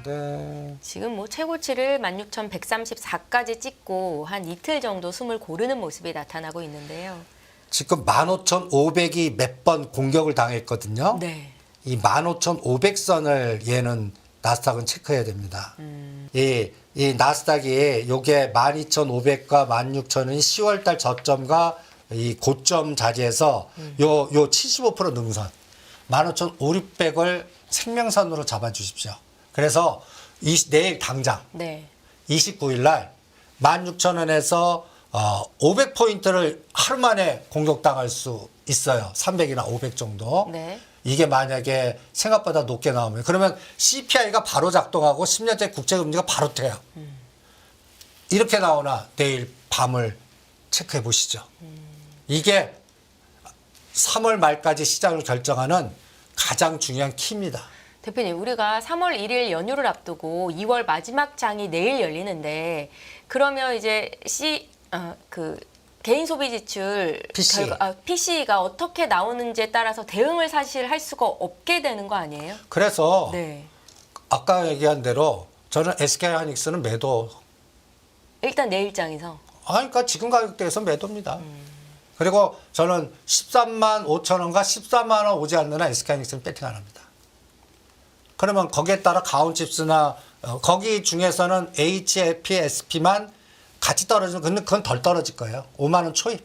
네. 지금 뭐 최고치를 16,134까지 찍고 한 이틀 정도 숨을 고르는 모습이 나타나고 있는데요. 지금 15,500이 몇 번 공격을 당했거든요. 네. 이 15,500선을 얘는 나스닥은 체크해야 됩니다. 이 나스닥이 요게 12,500과 16,000이 10월달 저점과 이 고점 자리에서 요 75% 능선 15,500을 생명선으로 잡아주십시오. 그래서 내일 당장 네. 29일 날 16,000원에서 500포인트를 하루 만에 공격당할 수 있어요. 300이나 500 정도. 네. 이게 만약에 생각보다 높게 나오면 그러면 CPI가 바로 작동하고 10년째 국제금리가 바로 돼요. 이렇게 나오나 내일 밤을 체크해 보시죠. 이게 3월 말까지 시장을 결정하는 가장 중요한 키입니다. 대표님, 우리가 3월 1일 연휴를 앞두고 2월 마지막 장이 내일 열리는데 그러면 이제 개인 소비 지출 PC가 어떻게 나오는지에 따라서 대응을 사실 할 수가 없게 되는 거 아니에요? 그래서 네. 아까 얘기한 대로 저는 SK하이닉스는 매도. 일단 내일장에서. 그러니까 지금 가격대에서 매도입니다. 그리고 저는 13만 5천 원과 14만 원 오지 않는 한 SK하이닉스는 배팅 안 합니다. 그러면 거기에 따라 가온칩스나 거기 중에서는 HFSP만 같이 떨어지는, 근데 그건 덜 떨어질 거예요. 5만 원 초입.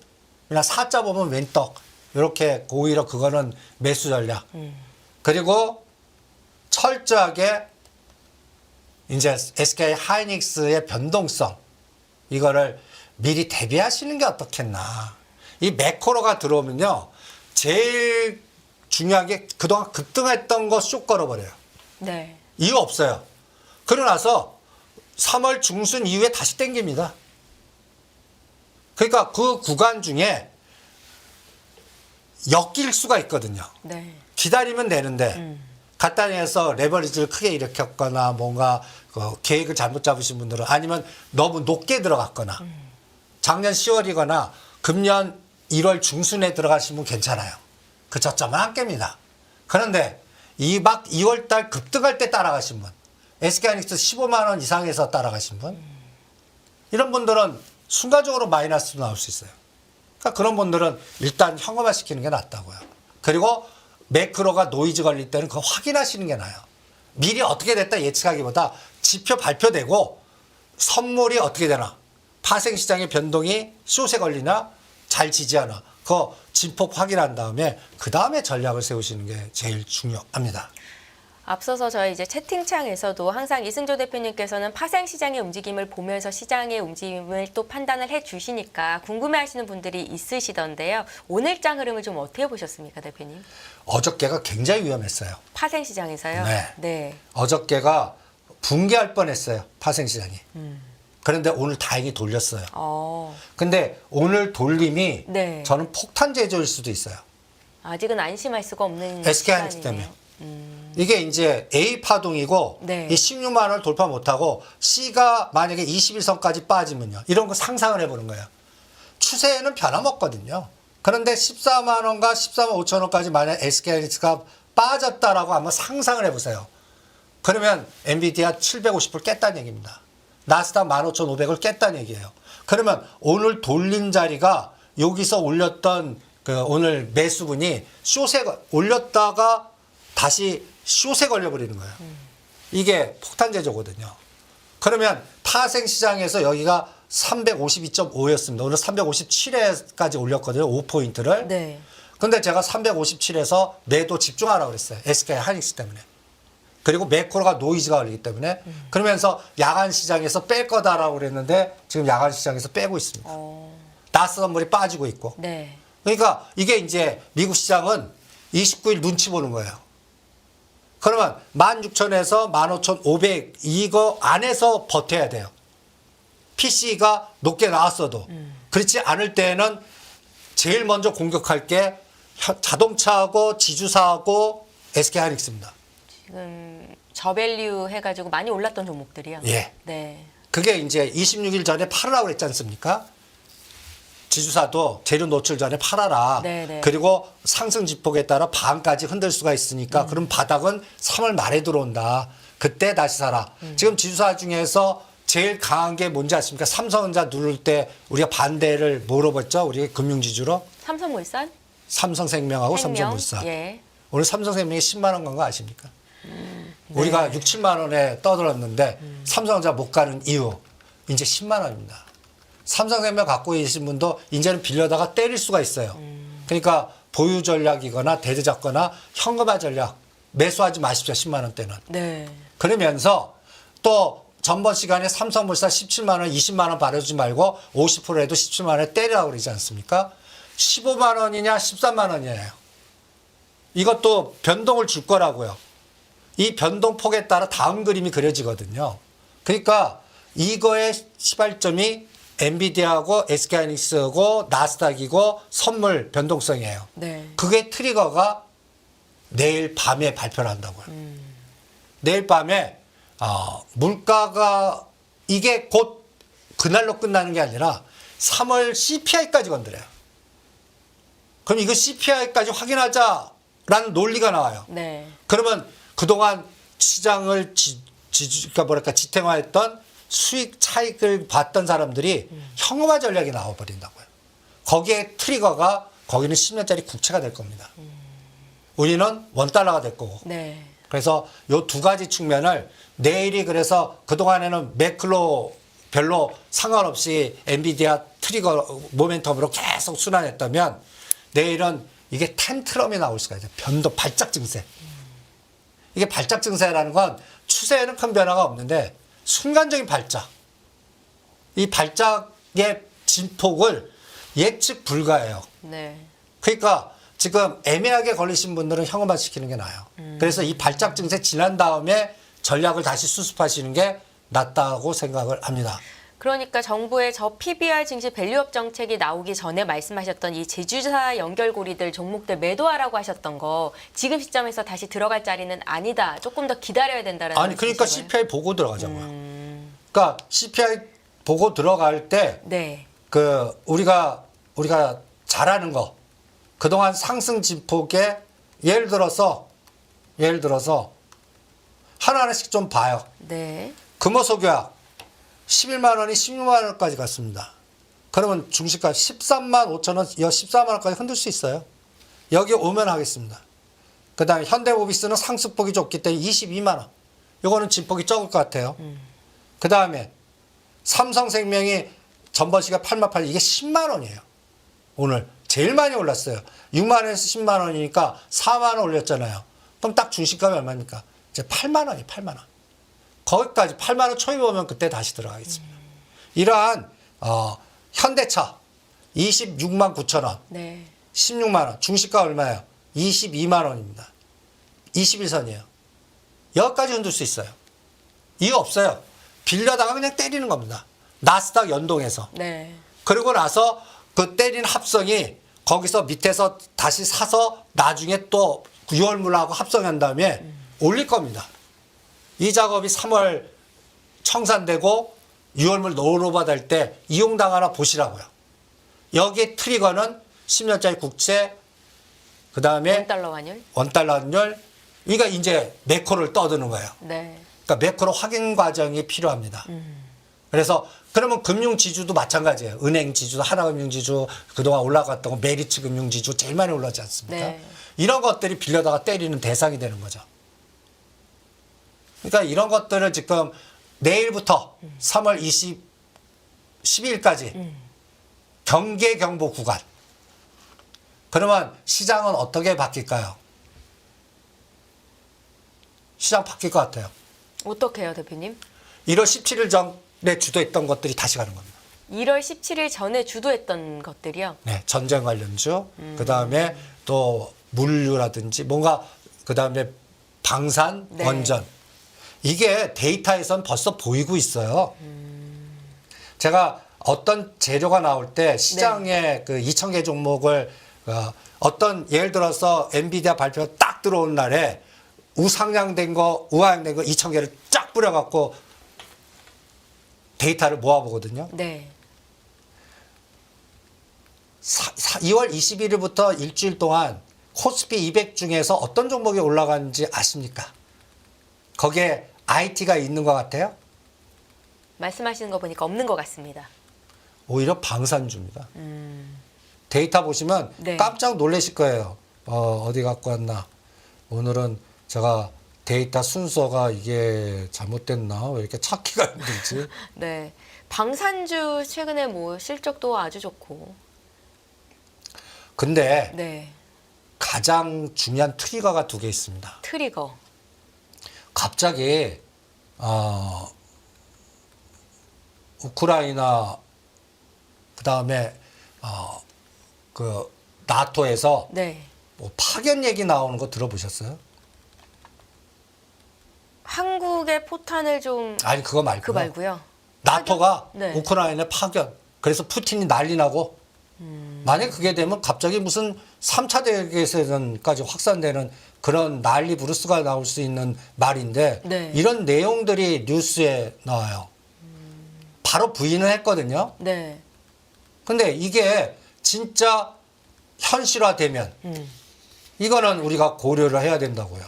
그냥 4자 보면 왼떡. 이렇게 오히려 그거는 매수 전략. 그리고 철저하게 이제 SK 하이닉스의 변동성. 이거를 미리 대비하시는 게 어떻겠나. 이 매크로가 들어오면요. 제일 중요한 게 그동안 급등했던 거 쑥 걸어버려요. 네. 이유 없어요. 그러고 나서 3월 중순 이후에 다시 땡깁니다. 그러니까 그 구간 중에 엮일 수가 있거든요. 네. 기다리면 되는데 갖다 내서 레버리지를 크게 일으켰거나 뭔가 계획을 잘못 잡으신 분들은 아니면 너무 높게 들어갔거나 작년 10월이거나 금년 1월 중순에 들어가신 분 괜찮아요. 그 저점은 안 깹니다. 그런데 2월 달 급등할 때 따라가신 분, SK하이닉스 15만 원 이상에서 따라가신 분, 이런 분들은 순간적으로 마이너스로 나올 수 있어요. 그러니까 그런 분들은 일단 현금화 시키는 게 낫다고요. 그리고 매크로가 노이즈 걸릴 때는 그거 확인하시는 게 나아요. 미리 어떻게 됐다 예측하기보다 지표 발표되고 선물이 어떻게 되나, 파생시장의 변동이 숏에 걸리나 잘 지지하나, 그거 진폭 확인한 다음에 그 다음에 전략을 세우시는 게 제일 중요합니다. 앞서서 저희 이제 채팅창에서도 항상 이승조 대표님께서는 파생 시장의 움직임을 보면서 시장의 움직임을 또 판단을 해 주시니까 궁금해하시는 분들이 있으시던데요. 오늘장 흐름을 좀 어떻게 보셨습니까, 대표님? 어저께가 굉장히 위험했어요. 파생 시장에서요? 네. 네. 어저께가 붕괴할 뻔했어요. 파생시장이. 그런데 오늘 다행히 돌렸어요. 근데 오늘 돌림이 네. 저는 폭탄 제조일 수도 있어요. 아직은 안심할 수가 없는 SK하이닉스 때문에. 이게 이제 A 파동이고 네. 이 16만 원을 돌파 못하고 C가 만약에 21선까지 빠지면요. 이런 거 상상을 해보는 거예요. 추세는 변함없거든요. 그런데 14만 원과 14만 5천 원까지 만약 SK하이닉스가 빠졌다라고 한번 상상을 해보세요. 그러면 엔비디아 750불 깼다는 얘기입니다. 나스닥 15,500을 깼다는 얘기예요. 그러면 오늘 돌린 자리가 여기서 올렸던 그 오늘 매수분이 숏에 올렸다가 다시 숏에 걸려버리는 거예요. 이게 폭탄 제조거든요. 그러면 파생 시장에서 여기가 352.5였습니다. 오늘 357에까지 올렸거든요. 5포인트를. 네. 근데 제가 357에서 매도 집중하라고 그랬어요. SK 하이닉스 때문에. 그리고 매크로가 노이즈가 걸리기 때문에 그러면서 야간 시장에서 뺄 거다라고 그랬는데 지금 야간 시장에서 빼고 있습니다. 나스 선물이 빠지고 있고. 네. 그러니까 이게 이제 미국 시장은 29일 눈치 보는 거예요. 그러면 16,000에서 15,500 이거 안에서 버텨야 돼요. PC가 높게 나왔어도. 그렇지 않을 때는 제일 먼저 공격할 게 자동차하고 지주사하고 SK하이닉스입니다. 지금 저밸류 해가지고 많이 올랐던 종목들이요. 예. 네. 그게 이제 26일 전에 팔으라고 그랬지 않습니까? 지주사도 재료 노출 전에 팔아라. 네네. 그리고 상승 지폭에 따라 반까지 흔들 수가 있으니까 그럼 바닥은 3월 말에 들어온다. 그때 다시 사라. 지금 지주사 중에서 제일 강한 게 뭔지 아십니까? 삼성전자 누를 때 우리가 반대를 뭐로 봤죠? 우리 금융지주로? 삼성물산? 삼성생명하고 생명? 삼성물산. 예. 오늘 삼성생명이 10만 원 간 거 아십니까? 우리가 6, 7만 원에 떠들었는데 삼성전자 못 가는 이유 이제 10만 원입니다. 삼성생명 갖고 계신 분도 이제는 빌려다가 때릴 수가 있어요. 그러니까 보유 전략이거나 대대 잡거나 현금화 전략 매수하지 마십시오. 10만 원대는. 네. 그러면서 또 전번 시간에 삼성물산 17만 원, 20만 원 바라지 말고 50%에도 17만 원에 때리라고 그러지 않습니까? 15만 원이냐 13만 원이에요. 이것도 변동을 줄 거라고요. 이 변동폭에 따라 다음 그림이 그려지거든요. 그러니까 이거의 시발점이 엔비디아하고 SK하이닉스하고 나스닥이고 선물 변동성이에요. 네. 그게 트리거가 내일 밤에 발표를 한다고요. 내일 밤에 물가가 이게 곧 그날로 끝나는 게 아니라 3월 CPI까지 건드려요. 그럼 이거 CPI까지 확인하자라는 논리가 나와요. 네. 그러면 그동안 시장을 그러니까 뭐랄까 지탱화했던 수익 차익을 봤던 사람들이 현금화 전략이 나와버린다고요. 거기에 트리거가 거기는 10년짜리 국채가 될 겁니다. 우리는 원달러가 될 거고. 네. 그래서 요 두 가지 측면을 내일이 그래서 그동안에는 매클로 별로 상관없이 엔비디아 트리거 모멘텀으로 계속 순환했다면 내일은 이게 텐트럼이 나올 수가 있어요. 변동, 발작 증세. 이게 발작 증세라는 건 추세에는 큰 변화가 없는데 순간적인 발작. 이 발작의 진폭을 예측 불가해요. 네. 그러니까 지금 애매하게 걸리신 분들은 현금화 시키는 게 나아요. 그래서 이 발작 증세 지난 다음에 전략을 다시 수습하시는 게 낫다고 생각을 합니다. 그러니까 정부의 저 PBR 증시 밸류업 정책이 나오기 전에 말씀하셨던 이 제주사 연결고리들 종목들 매도하라고 하셨던 거 지금 시점에서 다시 들어갈 자리는 아니다. 조금 더 기다려야 된다라는 아니 그러니까 말씀이신가요? CPI 보고 들어가자고요. 그러니까 CPI 보고 들어갈 때 네. 그 우리가 잘하는 거 그동안 상승 진폭에 예를 들어서 하나하나씩 좀 봐요. 네. 금호석유학 11만 원이 16만 원까지 갔습니다. 그러면 중시가 13만 5천 원, 14만 원까지 흔들 수 있어요. 여기 오면 하겠습니다. 그 다음에 현대모비스는 상승폭이 좁기 때문에 22만 원. 이거는 진폭이 적을 것 같아요. 그 다음에 삼성생명이 전번 시가 8만 8, 이게 10만 원이에요. 오늘 제일 많이 올랐어요. 6만 원에서 10만 원이니까 4만 원 올렸잖아요. 그럼 딱 중시가가 얼마입니까? 이제 8만 원이 8만 원. 거기까지 8만 원 초입 오면 그때 다시 들어가겠습니다. 이러한 현대차 26만 9천 원, 네. 16만 원, 중시가 얼마예요? 22만 원입니다. 21선이에요. 여기까지 흔들 수 있어요. 이거 없어요. 빌려다가 그냥 때리는 겁니다. 나스닥 연동해서. 네. 그리고 나서 그 때린 합성이 거기서 밑에서 다시 사서 나중에 또 6월물하고 합성한 다음에 올릴 겁니다. 이 작업이 3월 청산되고 6월물 노로바될 때 이용당하나 보시라고요. 여기 트리거는 10년짜리 국채, 그 다음에 원달러 환율. 원달러 환율, 그러니까 이제 매크로를 떠드는 거예요. 네. 그러니까 매크로 확인 과정이 필요합니다. 그래서 그러면 금융지주도 마찬가지예요. 은행 지주, 하나금융지주, 그동안 올라갔던 거 메리츠 금융지주 제일 많이 올랐지 않습니까? 네. 이런 것들이 빌려다가 때리는 대상이 되는 거죠. 그러니까 이런 것들을 지금 내일부터 3월 12일까지 경계 경보 구간. 그러면 시장은 어떻게 바뀔까요? 시장 바뀔 것 같아요. 어떻게 해요, 대표님? 1월 17일 전에 주도했던 것들이 다시 가는 겁니다. 1월 17일 전에 주도했던 것들이요. 네, 전쟁 관련주, 그 다음에 또 물류라든지 뭔가 그 다음에 방산, 네. 원전. 이게 데이터에선 벌써 보이고 있어요. 제가 어떤 재료가 나올 때 시장에 그 2,000개 종목을 어떤 예를 들어서 엔비디아 발표 딱 들어온 날에 우상향된 거, 우하향된 거 2,000개를 쫙 뿌려갖고 데이터를 모아보거든요. 네. 2월 21일부터 일주일 동안 코스피 200 중에서 어떤 종목이 올라가는지 아십니까? 거기에 IT가 있는 것 같아요? 말씀하시는 거 보니까 없는 것 같습니다. 오히려 방산주입니다. 데이터 보시면 네. 깜짝 놀라실 거예요. 어디 갖고 왔나? 오늘은 제가 데이터 순서가 이게 잘못됐나? 왜 이렇게 찾기가 힘들지? 네. 방산주 최근에 뭐 실적도 아주 좋고. 근데 네. 가장 중요한 트리거가 두 개 있습니다. 트리거. 갑자기 우크라이나 그다음에 그 나토에서 네. 뭐 파견 얘기 나오는 거 들어보셨어요? 한국의 포탄을 좀 아니 그거 말고 그 말고요. 나토가 네. 우크라이나에 파견. 그래서 푸틴이 난리 나고 만약 그게 되면 갑자기 무슨 3차 대계세전까지 확산되는 그런 난리 부르스가 나올 수 있는 말인데 네. 이런 내용들이 뉴스에 나와요. 바로 부인을 했거든요. 네. 근데 이게 진짜 현실화되면 이거는 우리가 고려를 해야 된다고요.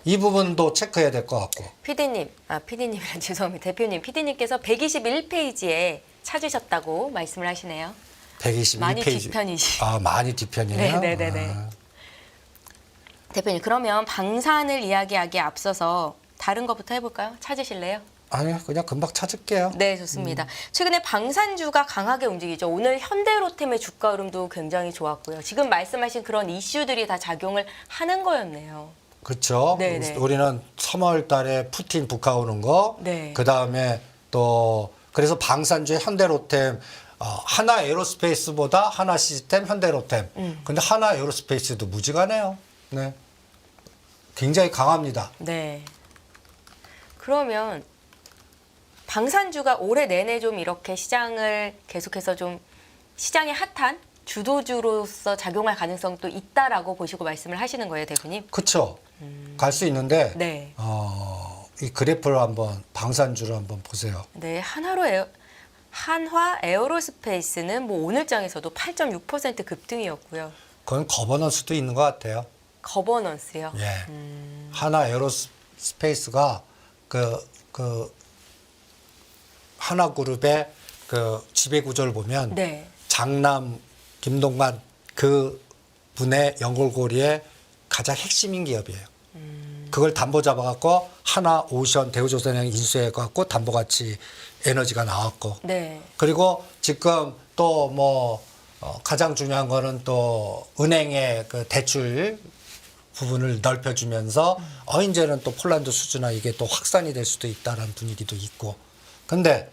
이 부분도 체크해야 될 것 같고. PD님이란 죄송합니다. 대표님, PD님께서 121페이지에 찾으셨다고 말씀을 하시네요. 122페이지. 많이 뒤편이시. 많이 뒤편이에요? 네네네네. 대표님, 그러면 방산을 이야기하기에 앞서서 다른 것부터 해볼까요? 찾으실래요? 아니요, 그냥 금방 찾을게요. 네, 좋습니다. 최근에 방산주가 강하게 움직이죠. 오늘 현대로템의 주가 흐름도 굉장히 좋았고요. 지금 말씀하신 그런 이슈들이 다 작용을 하는 거였네요. 그렇죠. 네네. 우리는 3월 달에 푸틴 북한 오는 거, 네. 그다음에 또 그래서 방산주의 현대로템, 하나 에어로스페이스보다 하나 시스템, 현대로템. 근데 하나 에어로스페이스도 무지가네요. 네. 굉장히 강합니다. 네. 그러면 방산주가 올해 내내 좀 이렇게 시장을 계속해서 좀 시장의 핫한 주도주로서 작용할 가능성도 있다라고 보시고 말씀을 하시는 거예요, 대표님? 그렇죠. 갈 수 있는데 네. 이 그래프를 한번 방산주를 한번 보세요. 네, 한화 에어로스페이스는 뭐 오늘장에서도 8.6% 급등이었고요. 그건 거버넌스도 있는 것 같아요. 거버넌스요. 예. 하나 에어로스페이스가 그 하나그룹의 그 지배 구조를 보면 네. 장남 김동관 그 분의 연골고리의 가장 핵심인 기업이에요. 그걸 담보 잡아갖고 하나 오션 대우조선행 인수해갖고 담보가치 에너지가 나왔고 네. 그리고 지금 또 뭐 가장 중요한 거는 또 은행의 그 대출 부분을 넓혀주면서 이제는 또 폴란드 수주나 이게 또 확산이 될 수도 있다라는 분위기도 있고 근데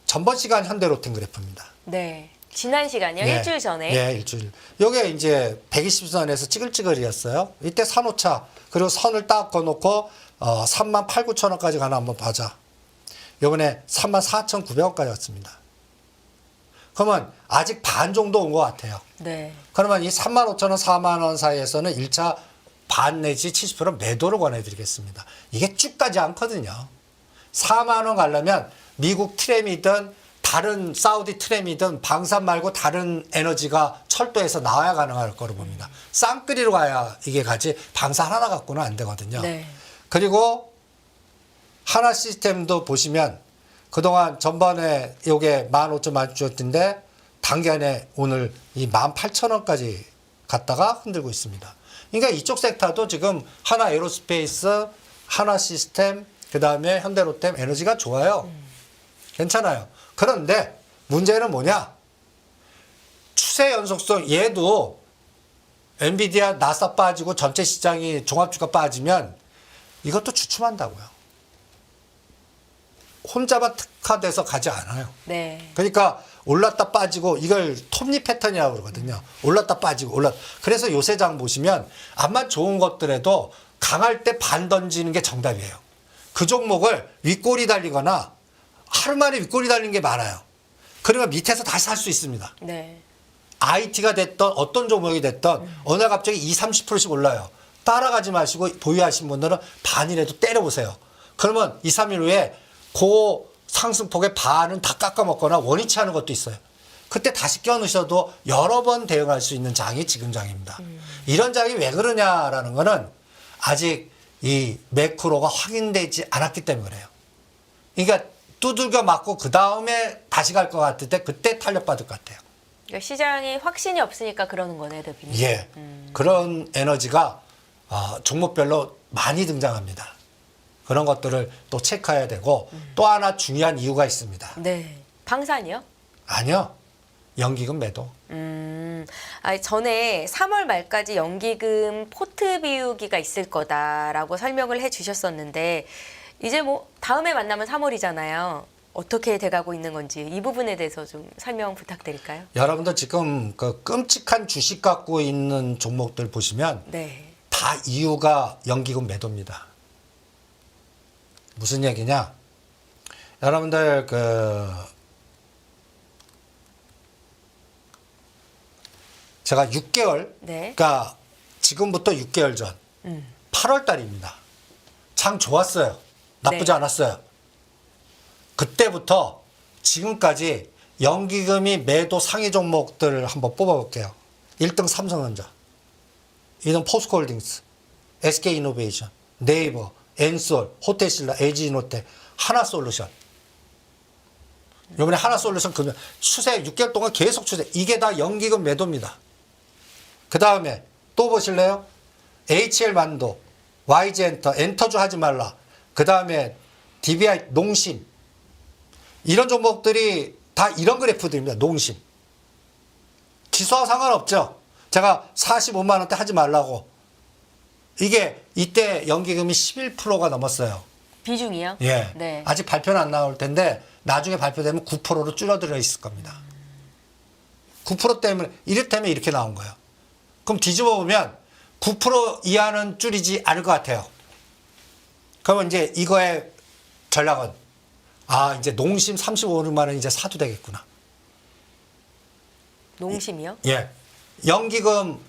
전번 시간 현대로템 그래프입니다. 네. 지난 시간이요? 예. 일주일 전에. 예, 일주일. 요게 이제 120선에서 찌글찌글이었어요. 이때 산호차 그리고 선을 딱 꺼놓고 3만 8, 9천 원까지 가나 한번 보자. 요번에 3만 4,900원까지 왔습니다. 그러면 아직 반 정도 온 것 같아요. 네. 그러면 이 3만 5천 원, 4만 원 사이에서는 1차 반 내지 70% 매도를 권해드리겠습니다. 이게 쭉 가지 않거든요. 4만 원 가려면 미국 트램이든 다른 사우디 트램이든 방산 말고 다른 에너지가 철도에서 나와야 가능할 거로 봅니다. 쌍끌이로 가야 이게 가지 방산 하나 갖고는 안 되거든요. 네. 그리고 하나 시스템도 보시면 그동안 전번에 요게 15,000원 주었던데 단기간에 오늘 이 18,000원까지 갔다가 흔들고 있습니다. 그러니까 이쪽 섹터도 지금 하나 에어로스페이스, 하나 시스템, 그 다음에 현대로템 에너지가 좋아요. 괜찮아요. 그런데 문제는 뭐냐? 추세 연속성 얘도 엔비디아 나사 빠지고 전체 시장이 종합주가 빠지면 이것도 주춤한다고요. 혼자만 특화돼서 가지 않아요. 네. 그러니까 올랐다 빠지고 이걸 톱니 패턴이라고 그러거든요. 올랐다 빠지고 그래서 요새 장 보시면 암만 좋은 것들에도 강할 때 반 던지는 게 정답이에요. 그 종목을 윗골이 달리거나 하루 만에 윗골이 달린 게 많아요. 그러면 밑에서 다시 살 수 있습니다. 네. IT가 됐던 어떤 종목이 됐던 어느 날 갑자기 20-30%씩 올라요. 따라가지 마시고 보유하신 분들은 반이라도 때려보세요. 그러면 2-3일 후에 그 상승폭의 반은 다 깎아먹거나 원위치 하는 것도 있어요. 그때 다시 껴넣으셔도 여러 번 대응할 수 있는 장이 지금 장입니다. 이런 장이 왜 그러냐라는 거는 아직 이 매크로가 확인되지 않았기 때문에 그래요. 그러니까 두들겨 맞고 그 다음에 다시 갈 것 같을 때 그때 탄력받을 것 같아요. 그러니까 시장이 확신이 없으니까 그러는 거네, 대표님. 예, 그런 에너지가 종목별로 많이 등장합니다. 그런 것들을 또 체크해야 되고 또 하나 중요한 이유가 있습니다. 네. 방산이요? 아니요. 연기금 매도. 전에 3월 말까지 연기금 포트 비우기가 있을 거다라고 설명을 해 주셨었는데 이제 뭐 다음에 만나면 3월이잖아요. 어떻게 돼가고 있는 건지 이 부분에 대해서 좀 설명 부탁드릴까요? 여러분들 지금 그 끔찍한 주식 갖고 있는 종목들 보시면 네. 다 이유가 연기금 매도입니다. 무슨 얘기냐? 여러분들 제가 6개월, 네. 그러니까 지금부터 6개월 전 8월 달입니다. 장 좋았어요. 나쁘지 네. 않았어요. 그때부터 지금까지 연기금이 매도 상위 종목들을 한번 뽑아볼게요. 1등 삼성전자, 2등 포스코홀딩스, SK이노베이션, 네이버, 엔솔, 호텔신라, LG이노텍, 하나솔루션. 이번에 하나솔루션 금연 추세 6개월 동안 계속 추세. 이게 다 연기금 매도입니다. 그 다음에 또 보실래요? HL만도, YG엔터, 엔터주 하지 말라. 그 다음에 DBI, 농심. 이런 종목들이 다 이런 그래프들입니다. 농심. 지수와 상관없죠. 제가 45만 원대 하지 말라고. 이게 이때 연기금이 11%가 넘었어요. 비중이요? 예. 네. 아직 발표는 안 나올 텐데 나중에 발표되면 9%로 줄어들어 있을 겁니다. 9% 때문에 이렇다면 이렇게 나온 거예요. 그럼 뒤집어 보면 9% 이하는 줄이지 않을 것 같아요. 그러면 이제 이거의 전략은 이제 농심 35만 원 이제 사도 되겠구나. 농심이요? 예. 연기금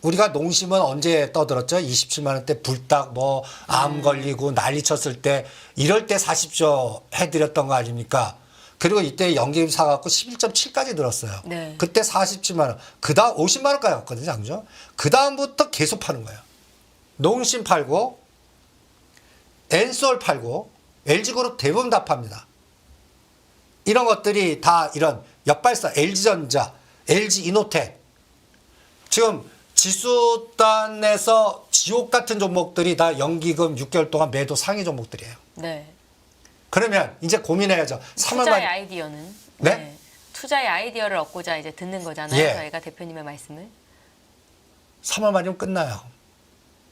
우리가 농심은 언제 떠들었죠? 27만 원대 불딱 암 걸리고 난리 쳤을 때 이럴 때 40조 해드렸던 거 아닙니까? 그리고 이때 연기금 사갖고 11.7까지 들었어요. 네. 그때 47만 원. 그 다음 50만 원까지 갔거든요, 장죠. 그 다음부터 계속 파는 거예요. 농심 팔고, 엔솔 팔고, LG그룹 대부분 다 팝니다. 이런 것들이 다 이런 역발사, LG전자, LG이노텍. 지금 지수단에서 지옥 같은 종목들이 다 연기금 6개월 동안 매도 상위 종목들이에요. 네. 그러면 이제 고민해야죠. 3월 투자의 말 아이디어는? 네? 투자의 아이디어를 얻고자 이제 듣는 거잖아요. 예. 저희가 대표님의 말씀을. 3월 말이면 끝나요.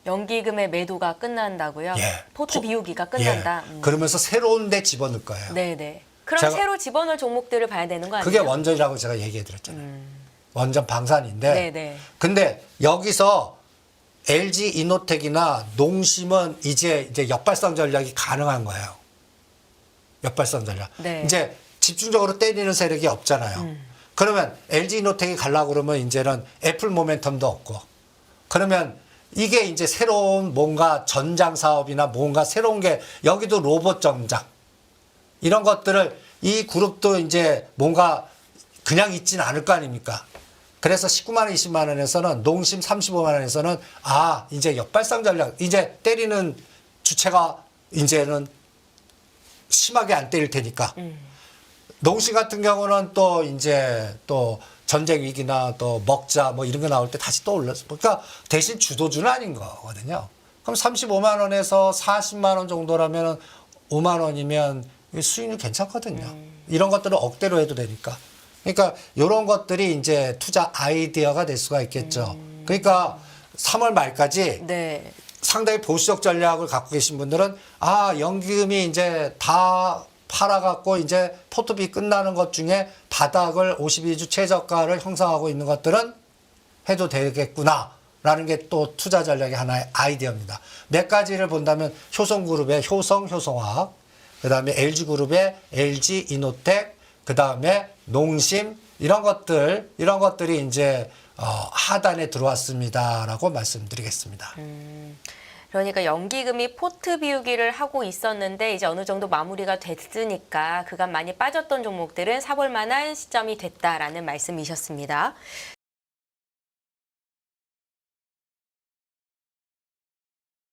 연기금의 매도가 끝난다고요? 예. 포트 비우기가 끝난다. 예. 그러면서 새로운 데 집어넣을 거예요. 네네. 그럼 제가- 새로 집어넣을 종목들을 봐야 되는 거 아니에요? 그게 원전이라고 제가 얘기해 드렸잖아요. 원전 방산인데. 네네. 근데 여기서 LG 이노텍이나 농심은 이제 역발상 전략이 가능한 거예요. 역발상 전략. 네. 이제 집중적으로 때리는 세력이 없잖아요. 그러면 LG 이노텍이 가려고 그러면 이제는 애플 모멘텀도 없고. 그러면 이게 이제 새로운 뭔가 전장 사업이나 뭔가 새로운 게 여기도 로봇 전장 이런 것들을 이 그룹도 이제 뭔가 그냥 있지는 않을 거 아닙니까? 그래서 19만 원, 20만 원에서는 농심 35만 원에서는 이제 역발상 전략 이제 때리는 주체가 이제는 심하게 안 때릴 테니까. 농심 같은 경우는 또 이제 또 전쟁 위기나 또 먹자 뭐 이런 거 나올 때 다시 또 올랐어. 그러니까 대신 주도주는 아닌 거거든요. 그럼 35만 원에서 40만 원 정도라면 5만 원이면 수익률 괜찮거든요. 이런 것들을 억대로 해도 되니까. 그러니까 이런 것들이 이제 투자 아이디어가 될 수가 있겠죠. 그러니까 3월 말까지 네. 상당히 보수적 전략을 갖고 계신 분들은 연기금이 이제 다 팔아갖고 이제 포트비 끝나는 것 중에 바닥을 52주 최저가를 형성하고 있는 것들은 해도 되겠구나라는 게 또 투자 전략의 하나의 아이디어입니다. 몇 가지를 본다면 효성그룹의 효성화학, 그 다음에 LG그룹의 LG이노텍, 그 다음에 농심 이런 것들이 이제 하단에 들어왔습니다라고 말씀드리겠습니다. 그러니까 연기금이 포트 비우기를 하고 있었는데 이제 어느 정도 마무리가 됐으니까 그간 많이 빠졌던 종목들은 사볼 만한 시점이 됐다라는 말씀이셨습니다.